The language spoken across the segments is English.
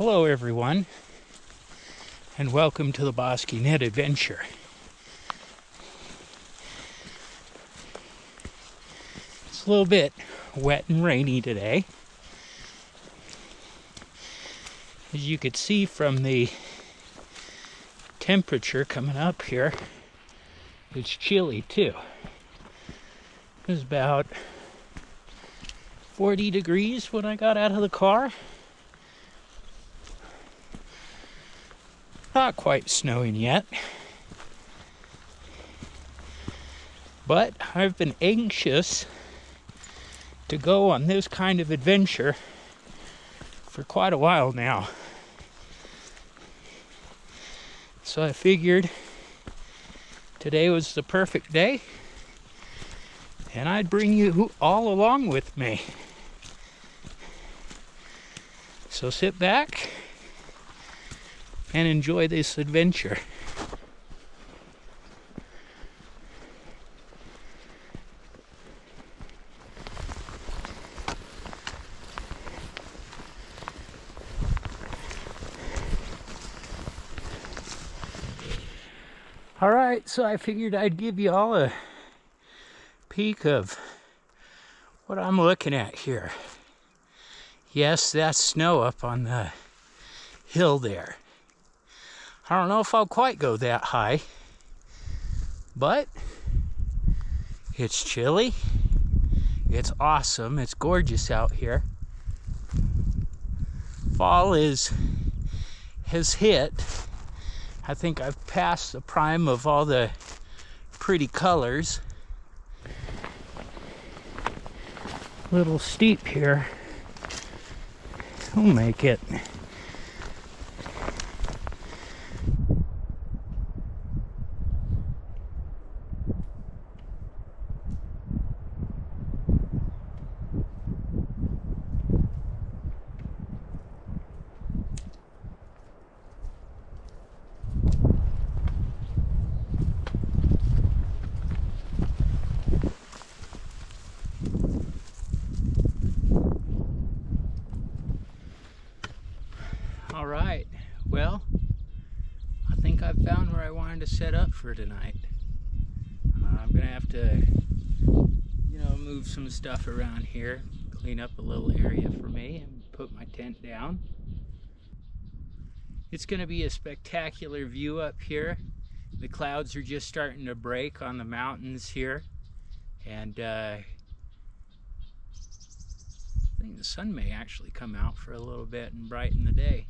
Hello everyone, and welcome to the Bosqueenet Adventure. It's a little bit wet and rainy today. As you could see from the temperature coming up here, it's chilly too. It was about 40 degrees when I got out of the car. Not quite snowing yet, but I've been anxious to go on this kind of adventure for quite a while now. So I figured today was the perfect day, and I'd bring you all along with me. So sit back and enjoy this adventure. All right, so I figured I'd give you all a peek of what I'm looking at here. Yes, that's snow up on the hill there. I don't know if I'll quite go that high, but it's chilly. It's awesome. It's gorgeous out here. Fall has hit. I think I've passed the prime of all the pretty colors. Little steep here. We'll make it. All right, well, I think I've found where I wanted to set up for tonight. I'm gonna have to, move some stuff around here, clean up a little area for me and put my tent down. It's gonna be a spectacular view up here. The clouds are just starting to break on the mountains here, and I think the sun may actually come out for a little bit and brighten the day.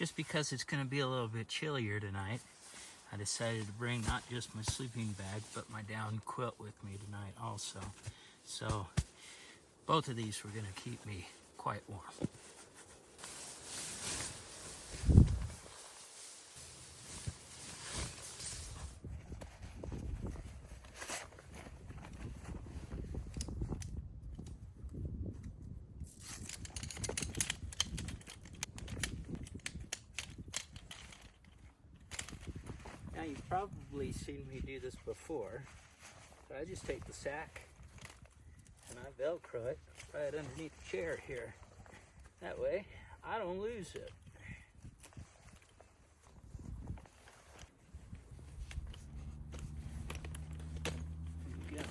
just because it's going to be a little bit chillier tonight, I decided to bring not just my sleeping bag, but my down quilt with me tonight also. So both of these were going to keep me quite warm. Now you've probably seen me do this before, but I just take the sack and I Velcro it right underneath the chair here. That way I don't lose it. There we go.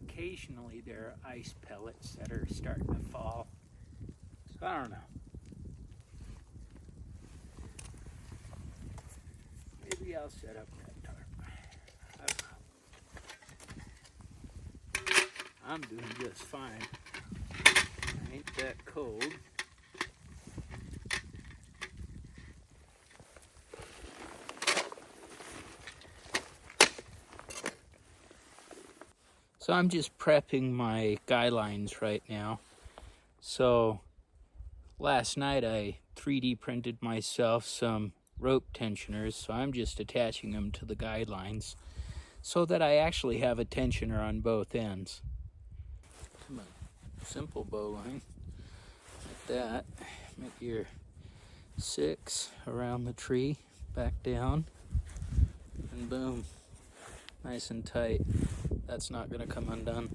Occasionally there are ice pellets that are starting to fall. So I don't know. Maybe I'll set up that tarp. I don't know. I'm doing just fine. I ain't that cold. So I'm just prepping my guy lines right now. So last night I 3D printed myself some rope tensioners, so I'm just attaching them to the guide lines so that I actually have a tensioner on both ends. A simple bowline like that. Make your 6 around the tree, back down, and boom, nice and tight. That's not going to come undone.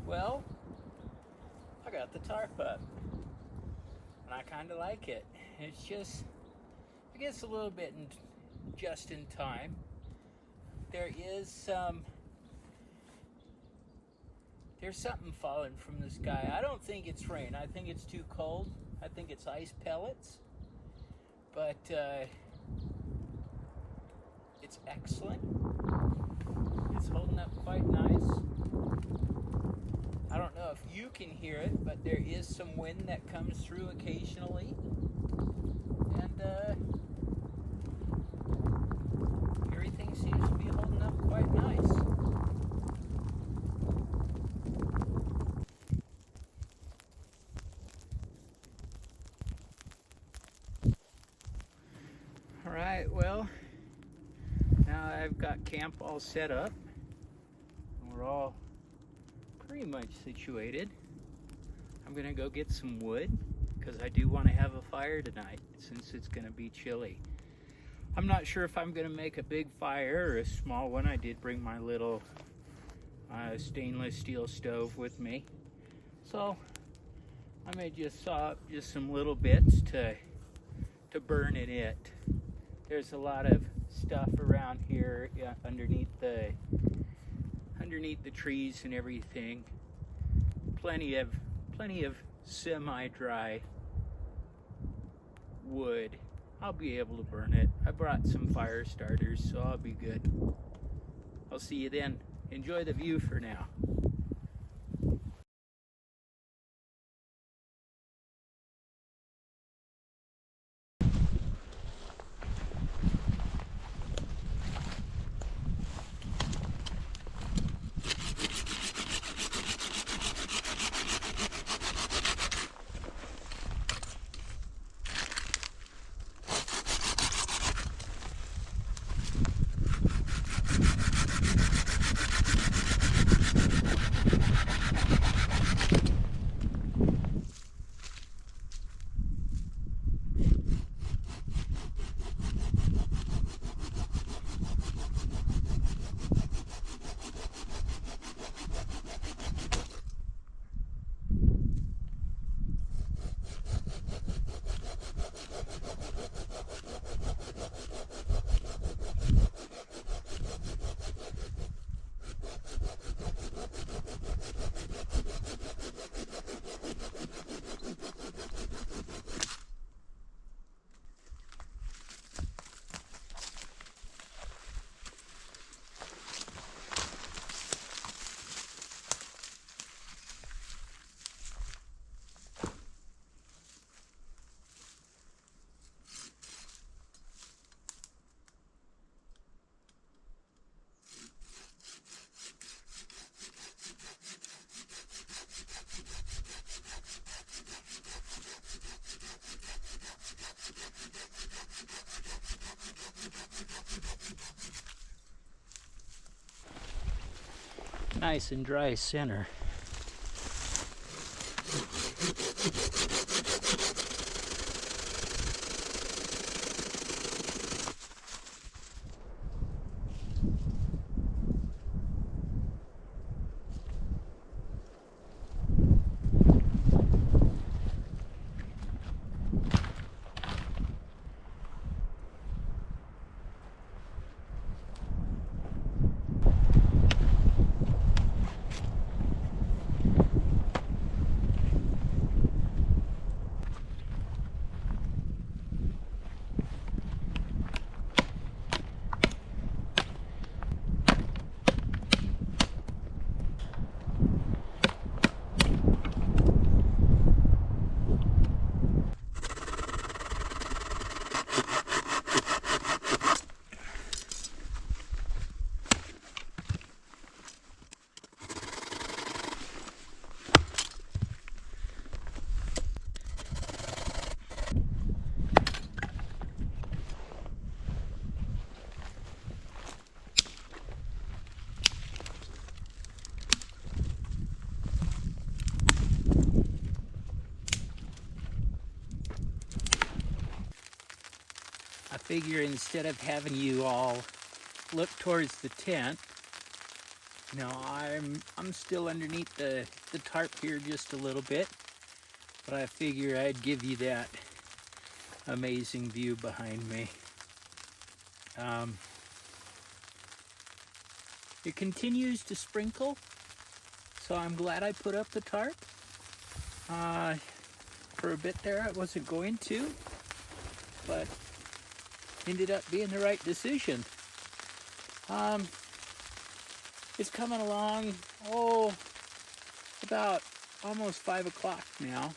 Well, I got the tarp up, and I kind of like it. It's just, I guess, a little bit just in time. There is there's something falling from the sky. I don't think it's rain. I think it's too cold. I think it's ice pellets. But it's excellent. It's holding up quite nice. I don't know if you can hear it, but there is some wind that comes through occasionally. And everything seems to be holding up quite nice. Alright, well, now I've got camp all set up. We're all pretty much situated. I'm gonna go get some wood because I do want to have a fire tonight since it's gonna be chilly. I'm not sure if I'm gonna make a big fire or a small one. I did bring my little stainless steel stove with me, so I may just saw up just some little bits to burn in it. There's a lot of stuff around here underneath the trees and everything. Plenty of semi-dry wood. I'll be able to burn it. I brought some fire starters, so I'll be good. I'll see you then. Enjoy the view for now. Nice and dry center. I figure instead of having you all look towards the tent, you know, I'm still underneath the tarp here just a little bit, but I figure I'd give you that amazing view behind me. It continues to sprinkle, so I'm glad I put up the tarp. For a bit there I wasn't going to, but ended up being the right decision. It's coming along, about almost 5 o'clock now.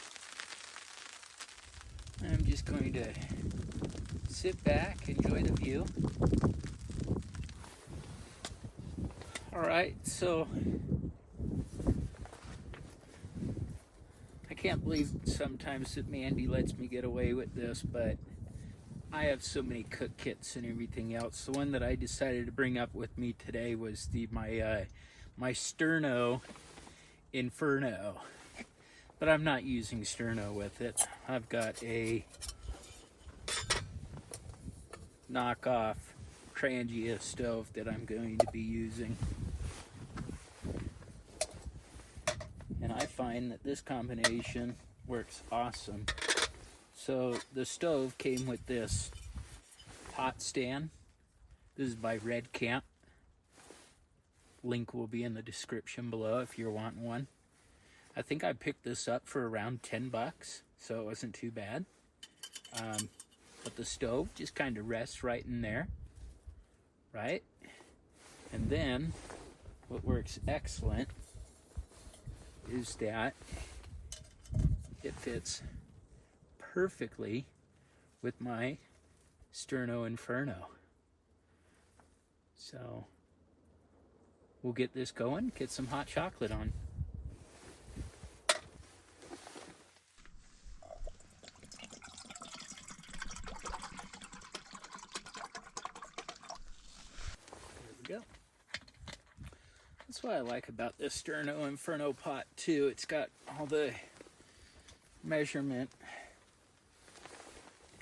I'm just going to sit back, enjoy the view. All right, so I can't believe sometimes that Mandy lets me get away with this, but I have so many cook kits and everything else. The one that I decided to bring up with me today was my Sterno Inferno, but I'm not using Sterno with it. I've got a knockoff Trangia stove that I'm going to be using, and I find that this combination works awesome. So the stove came with this pot stand. This is by Red Camp. Link will be in the description below if you're wanting one. I think I picked this up for around 10 bucks, so it wasn't too bad. But the stove just kind of rests right in there, right? And then what works excellent is that it fits perfectly with my Sterno Inferno. So we'll get this going, get some hot chocolate on. There we go. That's what I like about this Sterno Inferno pot too. It's got all the measurement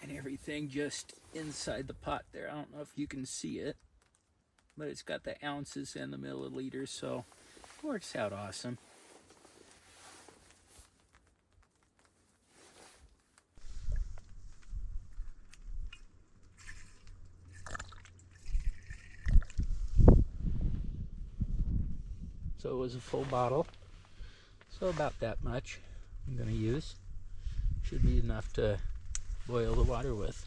and everything just inside the pot there. I don't know if you can see it, but it's got the ounces and the milliliters, so it works out awesome. So it was a full bottle, so about that much I'm going to use. Should be enough to boil the water with.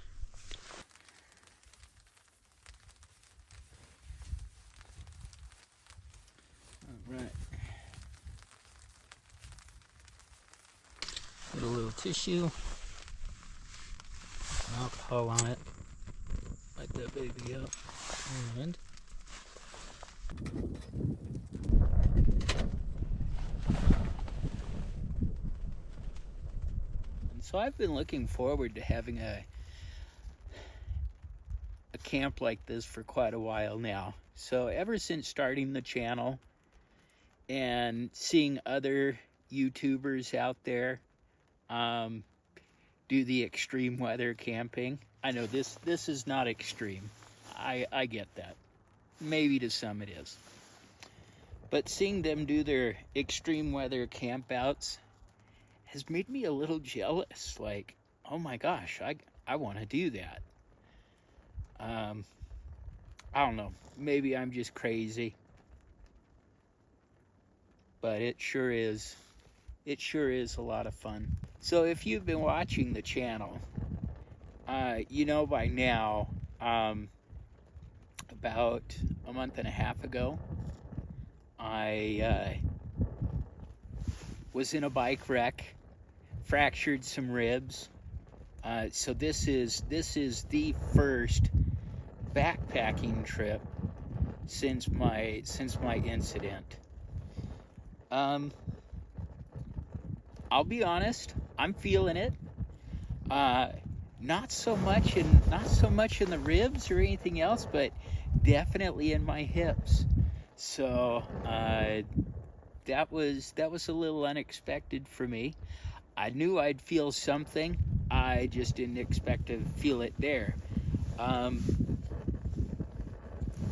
All right. Get a little tissue, alcohol on it, light that baby up, and so I've been looking forward to having a camp like this for quite a while now. So ever since starting the channel and seeing other YouTubers out there do the extreme weather camping. I know this is not extreme. I get that. Maybe to some it is. But seeing them do their extreme weather campouts has made me a little jealous. Like, oh my gosh, I want to do that. I don't know. Maybe I'm just crazy. But it sure is a lot of fun. So if you've been watching the channel, you know by now, about a month and a half ago, I was in a bike wreck, fractured some ribs. So this is the first backpacking trip since my incident. I'll be honest, I'm feeling it. Not so much in the ribs or anything else, but definitely in my hips. So that was a little unexpected for me. I knew I'd feel something. I just didn't expect to feel it there.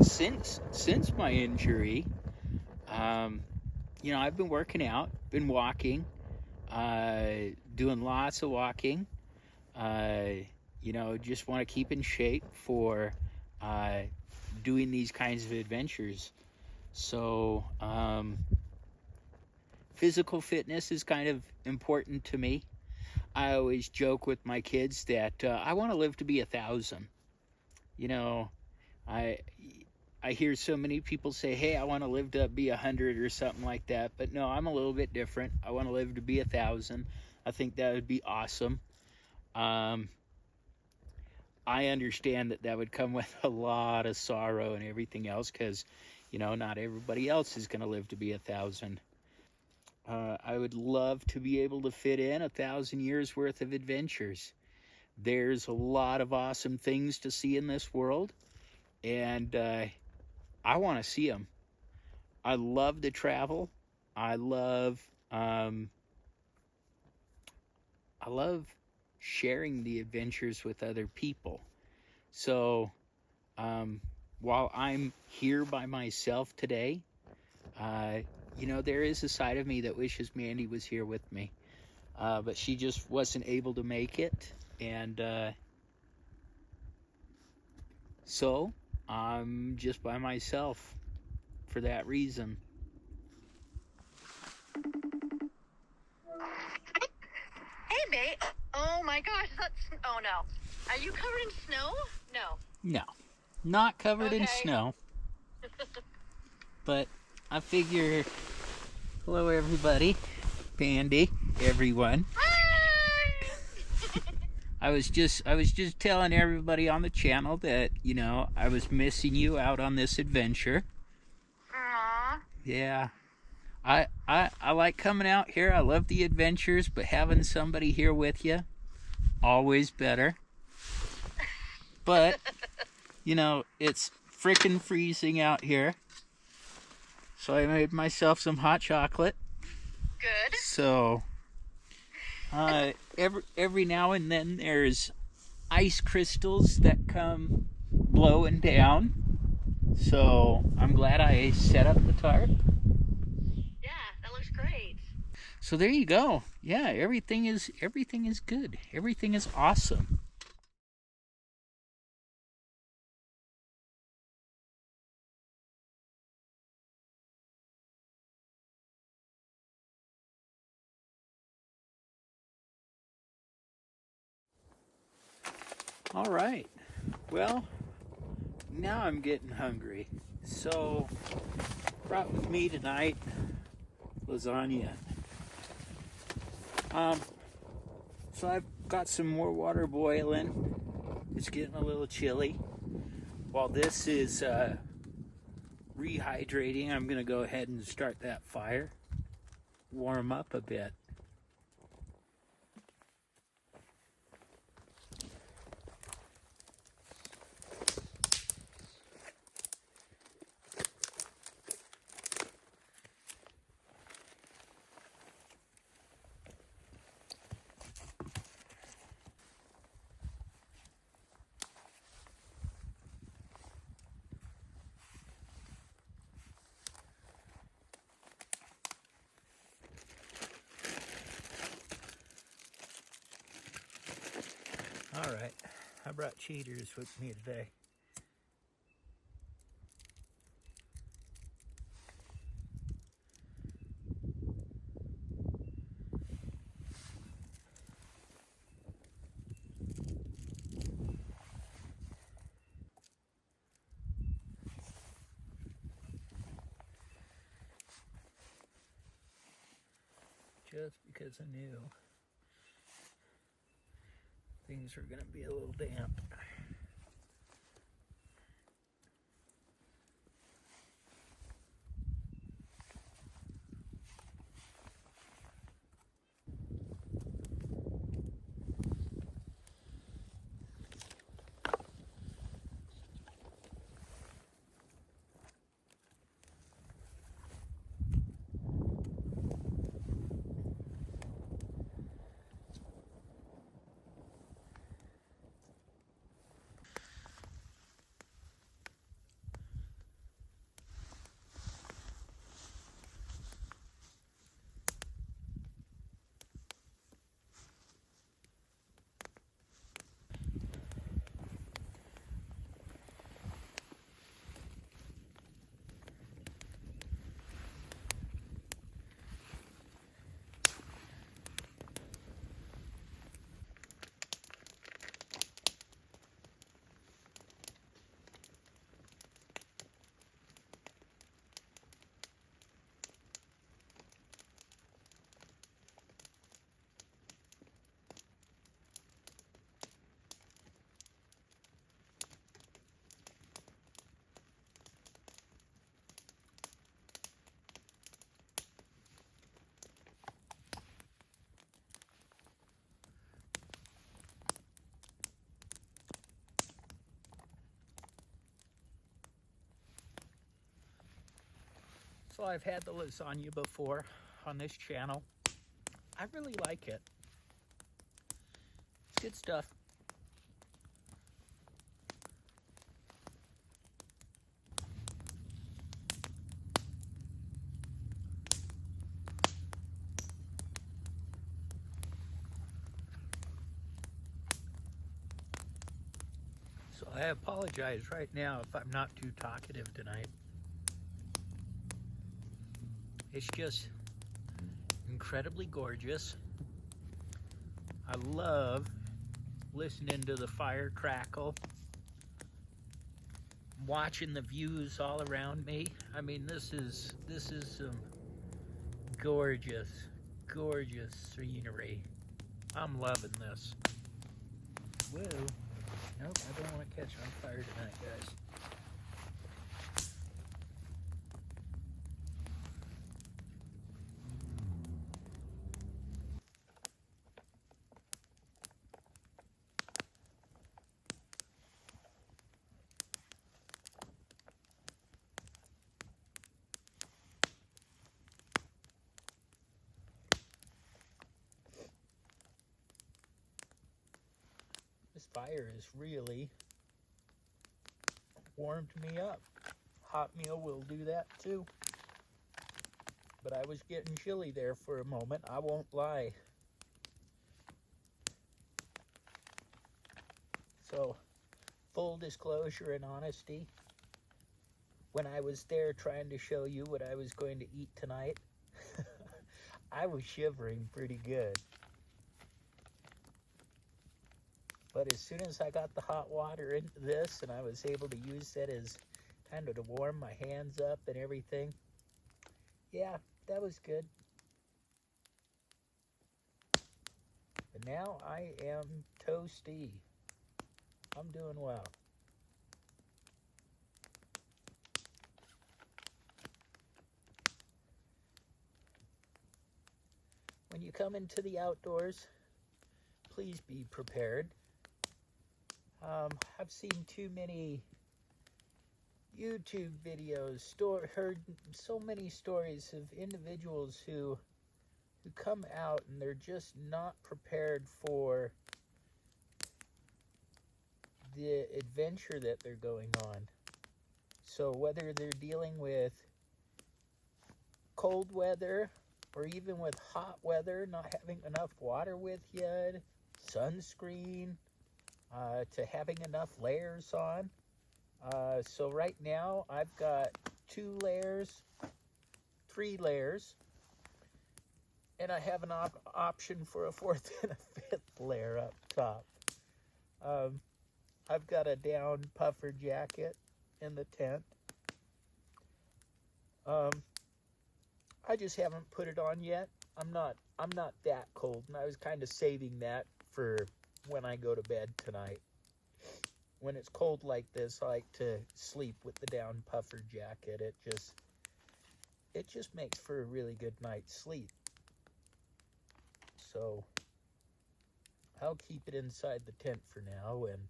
Since my injury, you know, I've been working out, been walking, doing lots of walking. You know, just want to keep in shape for doing these kinds of adventures. So physical fitness is kind of important to me. I always joke with my kids that I want to live to be 1,000. You know, I hear so many people say, hey, I want to live to be 100 or something like that. But no, I'm a little bit different. I want to live to be 1,000. I think that would be awesome. I understand that that would come with a lot of sorrow and everything else because, you know, not everybody else is going to live to be 1,000. I would love to be able to fit in 1,000 years worth of adventures. There's a lot of awesome things to see in this world, and I want to see them. I love to travel. I love sharing the adventures with other people. So while I'm here by myself today, you know, there is a side of me that wishes Mandy was here with me, but she just wasn't able to make it, and so I'm just by myself for that reason. Hey, babe. Oh my gosh, oh no. Are you covered in snow? No. No, not covered in snow. But I figure, hello everybody, Pandy, everyone. I was just telling everybody on the channel that, you know, I was missing you out on this adventure. Aww. Yeah. I like coming out here. I love the adventures, but having somebody here with you, always better. But, you know, it's frickin' freezing out here. So I made myself some hot chocolate. Good. So, every now and then there's ice crystals that come blowing down. So I'm glad I set up the tarp. Yeah, that looks great. So there you go. Yeah, everything is good. Everything is awesome. All right. Well, now I'm getting hungry. So brought with me tonight lasagna. So I've got some more water boiling. It's getting a little chilly. While this is rehydrating, I'm going to go ahead and start that fire. Warm up a bit. All right, I brought cheaters with me today. Just because I knew things were going to be a little damp. So I've had the lasagna before on this channel. I really like it. It's good stuff. So I apologize right now if I'm not too talkative tonight. It's just incredibly gorgeous. I love listening to the fire crackle, watching the views all around me. I mean, this is some gorgeous, gorgeous scenery. I'm loving this. Whoa. Nope, I don't want to catch on fire tonight, guys. This fire has really warmed me up. Hot meal will do that too. But I was getting chilly there for a moment, I won't lie. So, full disclosure and honesty, when I was there trying to show you what I was going to eat tonight, I was shivering pretty good. But as soon as I got the hot water into this and I was able to use that as kind of to warm my hands up and everything, yeah, that was good. But now I am toasty. I'm doing well. When you come into the outdoors, please be prepared. I've seen too many YouTube videos, heard so many stories of individuals who come out and they're just not prepared for the adventure that they're going on. So whether they're dealing with cold weather or even with hot weather, not having enough water with you, sunscreen, to having enough layers on. So right now I've got 2 layers, 3 layers, and I have an option for a 4th and a 5th layer up top. I've got a down puffer jacket in the tent. I just haven't put it on yet. I'm not that cold, and I was kind of saving that for when I go to bed tonight. When it's cold like this, I like to sleep with the down puffer jacket. It just makes for a really good night's sleep. So I'll keep it inside the tent for now and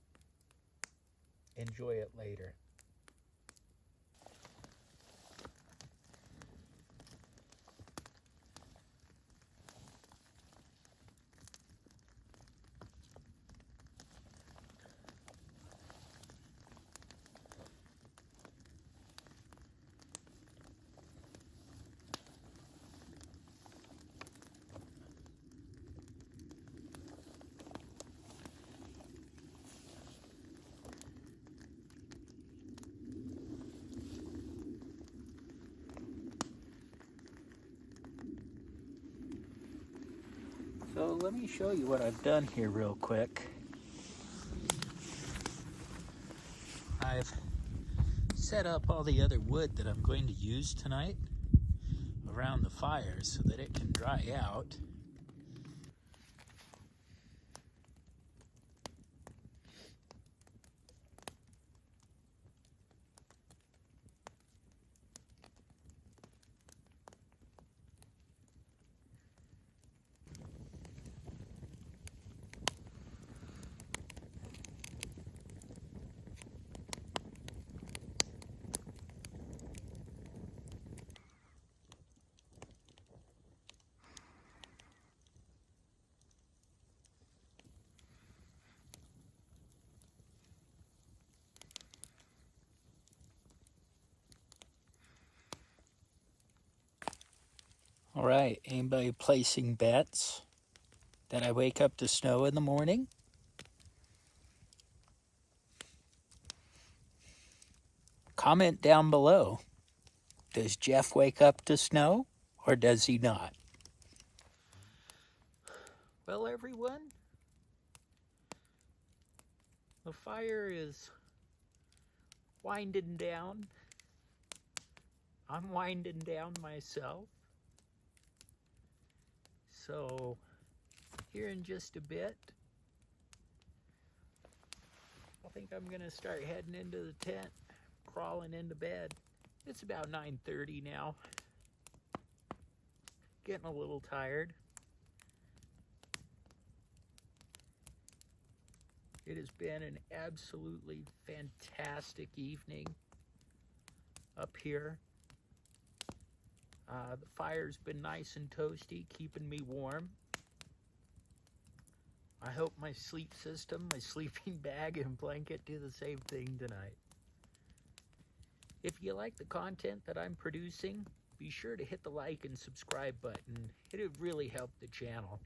enjoy it later. So let me show you what I've done here real quick. I've set up all the other wood that I'm going to use tonight around the fire so that it can dry out. All right, anybody placing bets that I wake up to snow in the morning? Comment down below. Does Jeff wake up to snow or does he not? Well, everyone, the fire is winding down. I'm winding down myself. So here in just a bit, I think I'm gonna start heading into the tent, crawling into bed. It's about 9:30 now. Getting a little tired. It has been an absolutely fantastic evening up here. The fire's been nice and toasty, keeping me warm. I hope my sleep system, my sleeping bag and blanket do the same thing tonight. If you like the content that I'm producing, be sure to hit the like and subscribe button. It would really help the channel.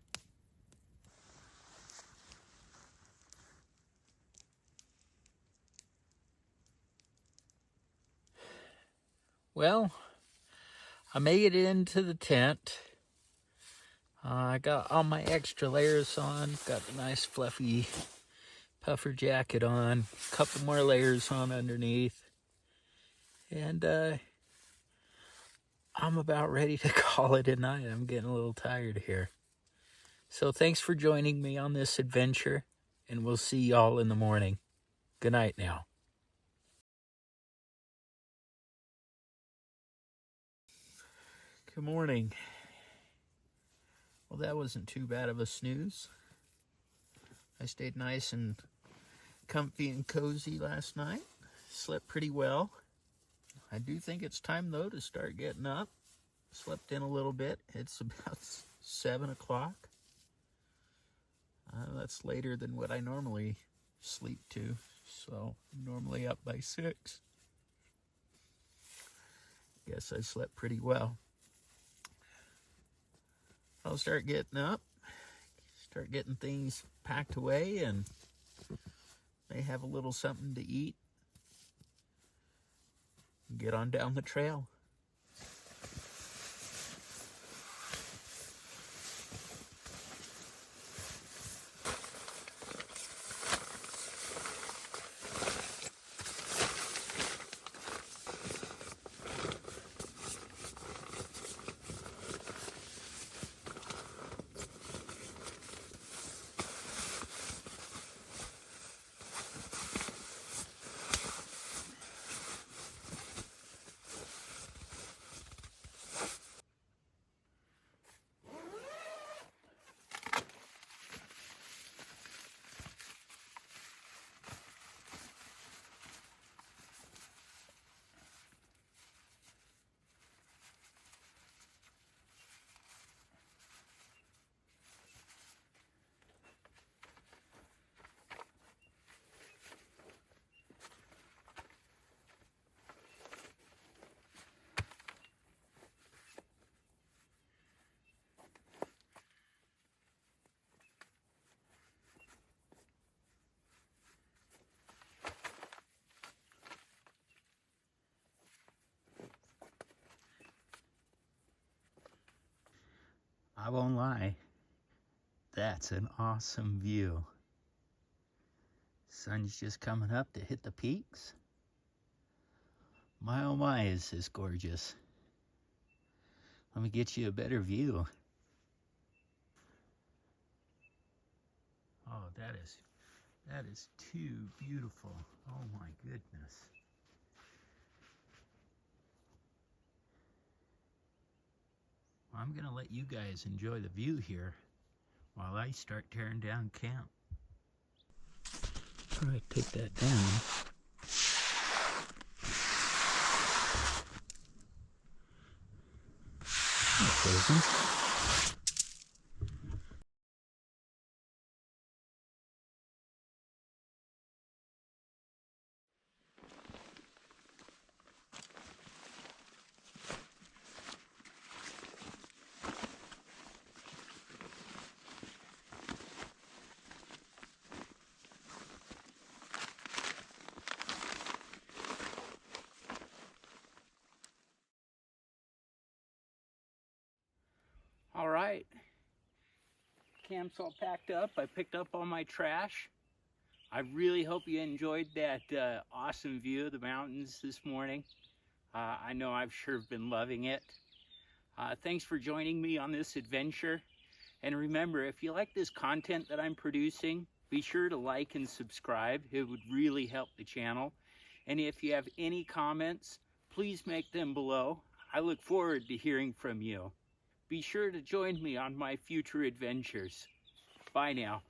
Well, I made it into the tent. I got all my extra layers on. Got the nice fluffy puffer jacket on. A couple more layers on underneath. And I'm about ready to call it a night. I'm getting a little tired here. So thanks for joining me on this adventure. And we'll see y'all in the morning. Good night now. Good morning. Well, that wasn't too bad of a snooze. I stayed nice and comfy and cozy last night. Slept pretty well. I do think it's time, though, to start getting up. Slept in a little bit. It's about 7 o'clock. That's later than what I normally sleep to. So, I'm normally up by 6. Guess I slept pretty well. I'll start getting up, start getting things packed away, and may have a little something to eat. Get on down the trail. I won't lie, that's an awesome view. Sun's just coming up to hit the peaks. My oh my, is this gorgeous. Let me get you a better view. Oh, that is too beautiful. Oh my goodness. I'm gonna let you guys enjoy the view here while I start tearing down camp. All right, take that down. Pleasant. camp's all packed up. I picked up all my trash. I really hope you enjoyed that awesome view of the mountains this morning. I know I've sure been loving it. Thanks for joining me on this adventure. And remember, if you like this content that I'm producing, be sure to like and subscribe. It would really help the channel. And if you have any comments, please make them below. I look forward to hearing from you. Be sure to join me on my future adventures. Bye now.